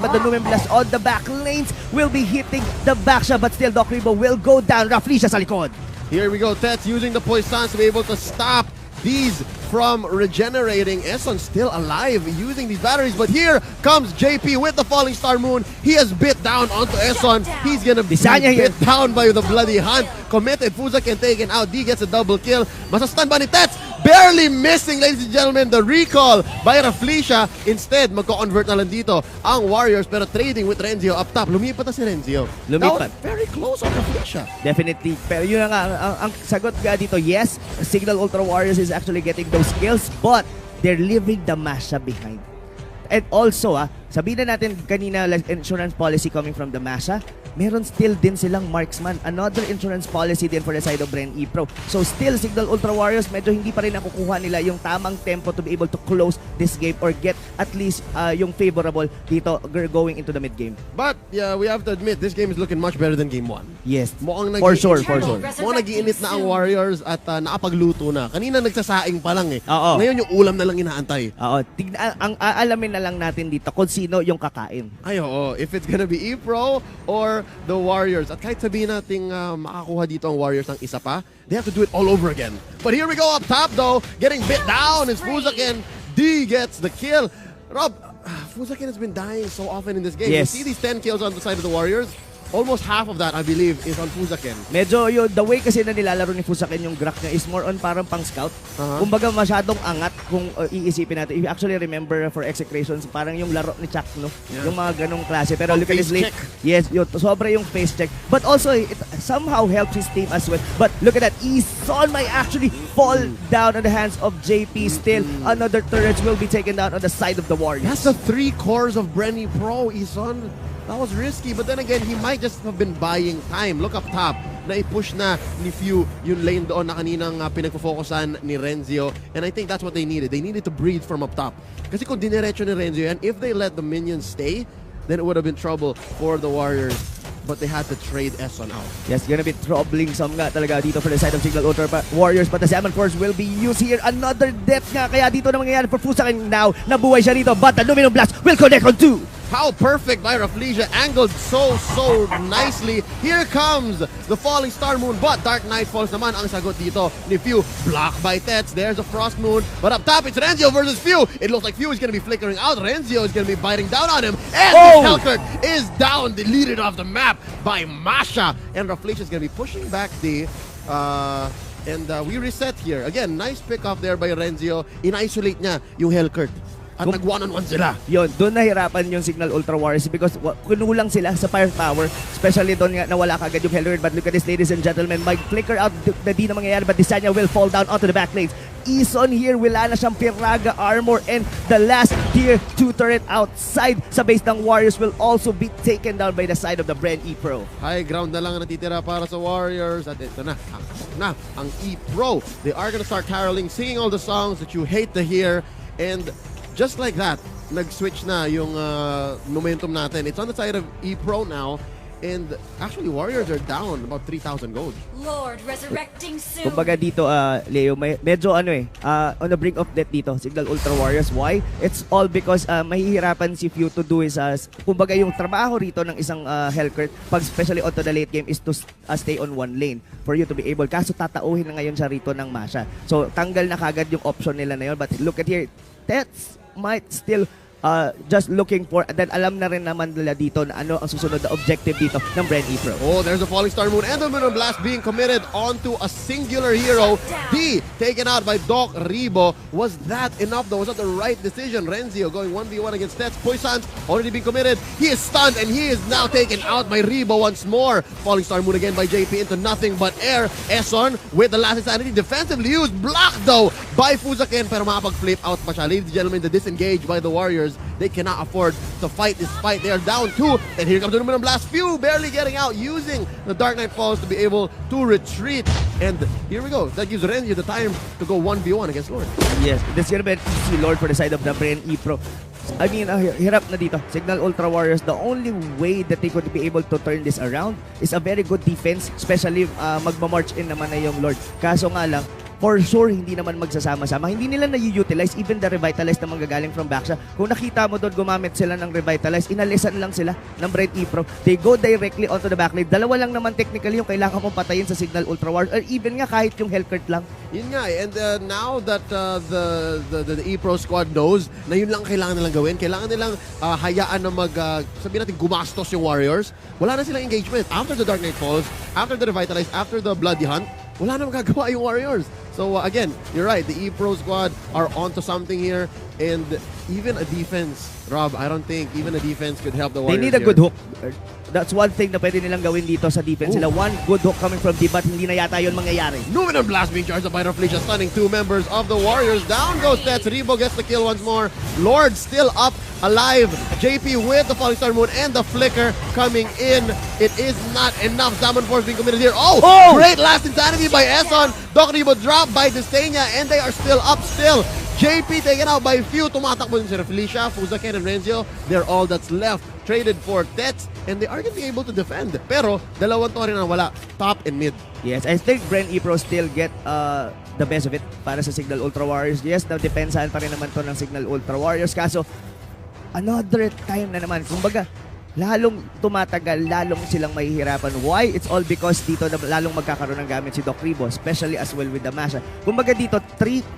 but the Numen Blast on the back lanes will be hitting the back shot, but still Doc Rebo will go down. Raflisha sa likod. Here we go, Tets using the poisons to be able to stop these from regenerating. Eson still alive using these batteries, but here comes JP with the Falling Star Moon. He has bit down onto Eson. He's gonna be bit down by the Bloody Hunt. Committed, Fuzakin taken out. D gets a double kill. Masastan ba ni Tets? Barely missing, ladies and gentlemen, the recall by Raflisha. Instead, magko-convert na lang dito ang Warriors, pero trading with Renzio up top. Lumipat na si Renzio. Lumipat. Very close on Raflisha. Definitely. Pero yun nga, ang sagot nga dito, yes, Cignal Ultra Warriors is actually getting those kills, but they're leaving the Masha behind. And also, sabihin na natin kanina, like, insurance policy coming from the Masha, meron still din silang marksman. Another insurance policy din for the side of Bren Epro. So still, Cignal Ultra Warriors, medyo hindi pa rin nakukuha nila yung tamang tempo to be able to close this game or get at least yung favorable dito going into the mid-game. But yeah, we have to admit, this game is looking much better than game 1. Yes, for sure. Mukhang nag-iinit na ang Warriors at nakapagluto na. Kanina nagsasaing pa lang eh. Oo. Ngayon yung ulam na lang inaantay. Oo. Ang aalamin na lang natin dito kung sino yung kakain. Ay, oo. If it's gonna be Epro or the Warriors. At kahit sabihin natin makakuha dito ang Warriors ng isa pa, they have to do it all over again. But here we go up top though. Getting bit down is Fuzakin. D gets the kill. Rob, Fuzakin has been dying so often in this game. Yes. You see these 10 kills on the side of the Warriors? Almost half of that, I believe, is on Fuzakin. Medyo yun, the way kasi na nilalaro ni Fuzakin yung Grak niya is more on parang pang scout. Kumbaga masyadong angat kung iisipin natin. If you actually remember for Execrations, parang yung laro ni Chuck, no? Yeah. Yung mga ganong klase. Pero look at this late. Yes, yun, sobra yung face check. But also, it somehow helps his team as well. But look at that, Eson might actually fall down on the hands of JP still. Another turret will be taken down on the side of the Warriors. That's the 3 cores of Bren Epro, Eson. That was risky, but then again, he might just have been buying time. Look up top, na-push na ni Few yung lane doon na kaninang pinagpo-focusan ni Renzio. And I think that's what they needed. They needed to breathe from up top. Kasi kung dinerecho ni Renzio yan, if they let the minions stay, then it would have been trouble for the Warriors. But they had to trade Eson out. Yes, gonna be troubling some nga talaga dito for the side of Cignal Ultra Warriors. But the Salmon Force will be used here. Another death nga. Kaya dito na mangyayari for Fuzakin now. Nabuhay siya dito. But the Luminum Blast will connect on 2. How perfect by Raflisha, angled so nicely. Here comes the Falling Star Moon, but Dark Knight Falls naman ang sagot dito ni Few. Blocked by Tets, there's a Frost Moon, but up top it's Renzio versus Few. It looks like Few is going to be flickering out. Renzio is going to be biting down on him, and Hellkurt is down, deleted off the map by Masha, and Raflisha is going to be pushing back the... And we reset here. Again, nice pick up there by Renzio. In-isolate niya yung Hellkurt. At nag-one-on-one sila. Yun, doon nahirapan yung Cignal Ultra Warriors because kunulang sila sa firepower. Especially doon nga nawala kagad yung Hellkurt. But look at this, ladies and gentlemen. Mag flicker out na di na mangyayari, but Desanya will fall down onto the back lanes. Eson here, wala na siyang Piraga armor, and the last tier 2 turret outside sa base ng Warriors will also be taken down by the side of the Bren Epro. High ground na lang ang natitira para sa Warriors. At ito na, ang Epro. They are gonna start caroling, singing all the songs that you hate to hear. And just like that, nag-switch na yung momentum natin. It's on the side of Epro now. And actually, Warriors are down about 3,000 gold. Lord, resurrecting soon. Kumbaga dito, Leo, medyo on the brink of death dito, Cignal Ultra Warriors. Why? It's all because mahihirapan si Few to do is, kumbaga yung trabaho rito ng isang Hellkurt, pag especially onto the late game, is to stay on one lane for you to be able. Kaso tatauhin na ngayon siya rito ng Masha. So tanggal na kagad yung option nila na yun. But look at here, Tets might still just looking for, and then alam na rin naman nila dito na ano ang susunod na objective dito ng Bren Epro. Oh, there's a Falling Star Moon and the Luminum Blast being committed onto a singular hero. D taken out by Doc Rebo. Was that enough though? Was that the right decision? Renzio going 1v1 against Tets. Poison's already been committed. He is stunned and he is now taken out by Rebo once more. Falling Star Moon again by JP into nothing but air. Eson with the last insanity defensively used. Blocked though by Fuzakin, pero makapag-flip out pa siya. Ladies and gentlemen, the disengage by the Warriors. They cannot afford to fight this fight. They are down 2. And here comes the Luminum Blast. Few barely getting out, using the Dark Knight Falls to be able to retreat. And here we go. That gives Renzio the time to go 1v1 against Lord. Yes, this is gonna be an easy Lord for the side of the Bren Epro. I mean, hirap na dito. Cignal Ultra Warriors, the only way that they could be able to turn this around is a very good defense, especially magmamarch in naman na yung Lord. Kaso nga lang, for sure, hindi naman magsasama-sama. Hindi nila na-utilize even the Revitalize na manggagaling from backsha. Kung nakita mo doon, gumamit sila ng Revitalize, inalisan lang sila ng Bren Epro. They go directly onto the backlane. Dalawa lang naman technically yung kailangan mong patayin sa Cignal Ultra Wars, or even nga kahit yung Hellcurt lang. Yun nga, and now that the Epro squad knows na yun lang kailangan nilang gawin, kailangan nilang hayaan na sabihin natin, gumastos yung Warriors. Wala na silang engagement. After the Dark Knight Falls, after the Revitalize, after the Bloody Hunt, wala na magagawa yung Warriors. So again, you're right. The Epro squad are onto something here, and even a defense, Rob, I don't think even a defense could help the Warriors. They need a good hook. That's one thing na pwede nilang gawin dito sa defense. Sila one good hook coming from deep, but hindi na yata yun mangyayari. Numinum Blast being charged up by Felicia, stunning two members of the Warriors. Down goes Tets. Rebo gets the kill once more. Lord still up, alive. JP with the Falling Star Moon and the Flicker coming in. It is not enough. Salmon Force being committed here. Oh! Great last insanity by Esson. Doc Rebo dropped by Destania, and they are still up still. JP taken out by few. Tumatakbo din si Felicia, Fuzaken, and Renzio. They're all that's left. Traded for Tets, and they are going to be able to defend. Pero, dalawang to rin na wala, top and mid. Yes, I think Bren Epro still get the best of it para sa Cignal Ultra Warriors. Yes, na-depensahan pa rin naman to ng Cignal Ultra Warriors. Kaso, another time na naman. Kumbaga, lalong tumatagal, lalong silang mahihirapan. Why? It's all because dito lalong magkakaroon ng gamit si Doc Rebo, especially as well with the Masha. Kumbaga dito,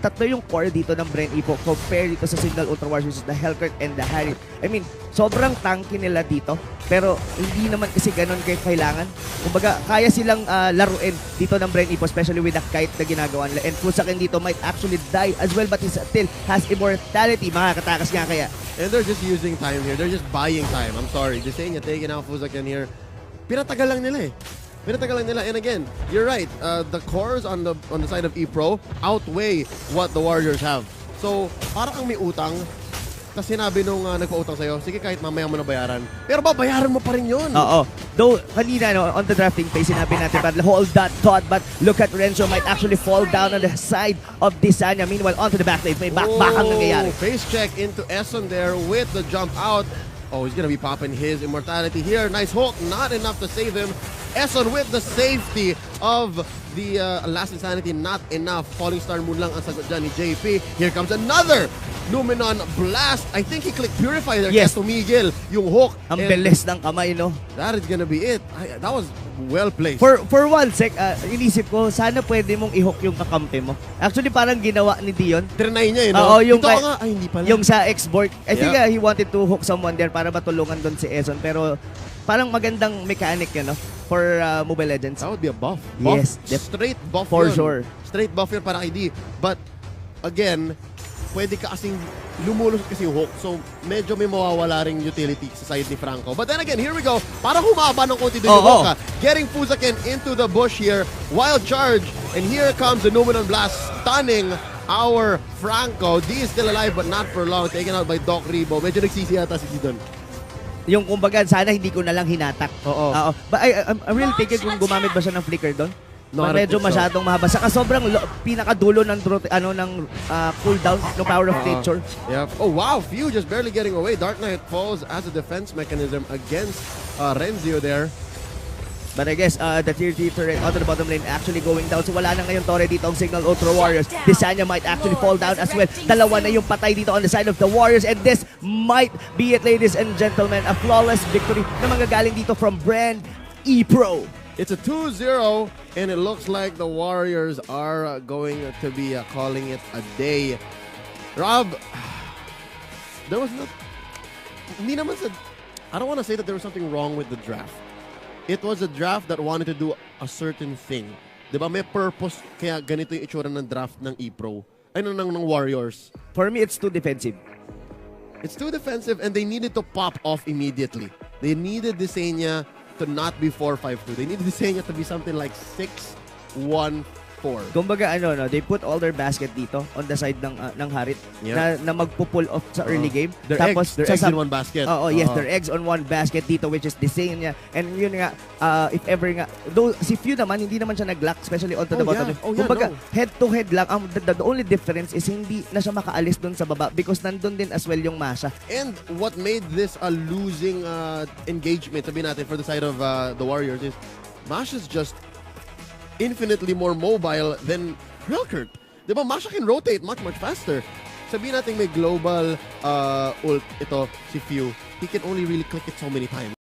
tatlo yung core dito ng Bren Epro compare dito sa Cignal Ultra Wars, which is the Hellcurt and the Harry. I mean, sobrang tanky nila dito, pero hindi naman kasi ganun kayo kailangan. Kumbaga, kaya silang laruin dito ng Bren Epro, especially with the kite na ginagawa nila. And Fuzaken dito might actually die as well, but he still has immortality. Makakatakas nga kaya. And they're just using time here. They're just buying time. I'm sorry. Just saying, taking out Fuzaken here. Pinatagal lang nila eh. Pinatagal lang nila. And again, you're right. The cores on the side of Epro outweigh what the Warriors have. So, parang kang may utang. Tapos sinabi nung nagpa-utang sa'yo, sige kahit mamaya mo na bayaran. Pero babayaran mo pa rin yun. Oo. Though, kanina on the drafting phase, sinabi natin, but hold that thought. But look at Renzo might actually fall down on the side of Desanya. Meanwhile, onto the backlane. May back-backang nangyayari. Face check into Esson there with the jump out. Oh, he's gonna be popping his immortality here. Nice hook. Not enough to save him. Esson with the safety of the last insanity. Not enough. Falling Star Moon lang ang sagot dyan ni JP. Here comes another Numenon Blast. I think he clicked Purify there. Yes. Kaya tumigil yung hook. Ang bilis ng kamay, no? That is gonna be it. That was well placed. For one sec, inisip ko, sana pwede mong i-hook yung kakampi mo. Actually, parang ginawa ni Dion. Trinay niya, no? Oo, yung, ito nga, ay hindi pala. Yung sa export. I think he wanted to hook someone there para matulungan doon si Esson. Pero parang magandang mechanic yun, no? For Mobile Legends. That would be a buff. Yes. Straight buff For yun. sure. Straight buff yun para kay D. But, again, pwede ka kasing lumulusot kasi yung hook. So, medyo may mawawala ring utility sa side ni Franco. But then again, here we go. Para humaba ng konti doon yung hook. Getting Fuzaken into the bush here. Wild charge. And here comes the Numenon Blast stunning our Franco. D is still alive but not for long. Taken out by Doc Rebo. Medyo nagsisi yata si D doon. Yung kumbaga, sana hindi ko na lang hinatak. Oo. But I'm really thinking kung gumamit ba siya ng flicker doon. No, medyo masyadong mahaba. Saka sobrang pinakadulo ng cooldown ng Power of Nature. Yeah. Oh wow, Few just barely getting away. Dark Knight falls as a defense mechanism against Renzio there. But I guess the tier 3 turret onto the bottom lane actually going down. So wala na ngayon Torre dito ang Cignal Ultra Warriors. Desanya might actually fall down as well. Dalawa na yung patay dito on the side of the Warriors. And this might be it, ladies and gentlemen. A flawless victory na manggagaling dito from Bren Epro. It's a 2-0, and it looks like the Warriors are going to be calling it a day. Rob, there was not... Hindi naman sa... I don't want to say that there was something wrong with the draft. It was a draft that wanted to do a certain thing. Diba? May purpose, kaya ganito yung itsura ng draft ng Epro. Ay, ng Warriors. For me, it's too defensive. It's too defensive, and they needed to pop off immediately. They needed Desenia to not be 4-5-2. They needed Desenia to be something like 6-1-4. Kumbaga they put all their basket dito on the side ng Harit na magpo-pull off sa early game. Their eggs in one basket. Yes, their eggs on one basket dito, which is Desenia. And yun nga, if ever nga, though si Few naman, hindi naman siya nag-lock, especially onto the bottom. Kumbaga, head-to-head lang. The only difference is hindi na siya makaalis dun sa baba because nandun din as well yung Masha. And what made this a losing engagement, sabihin natin, for the side of the Warriors is Masha's just infinitely more mobile than Hellkirk. Di ba, Masha can rotate much faster. Sabihin natin may global ult ito, si Few. He can only really click it so many times.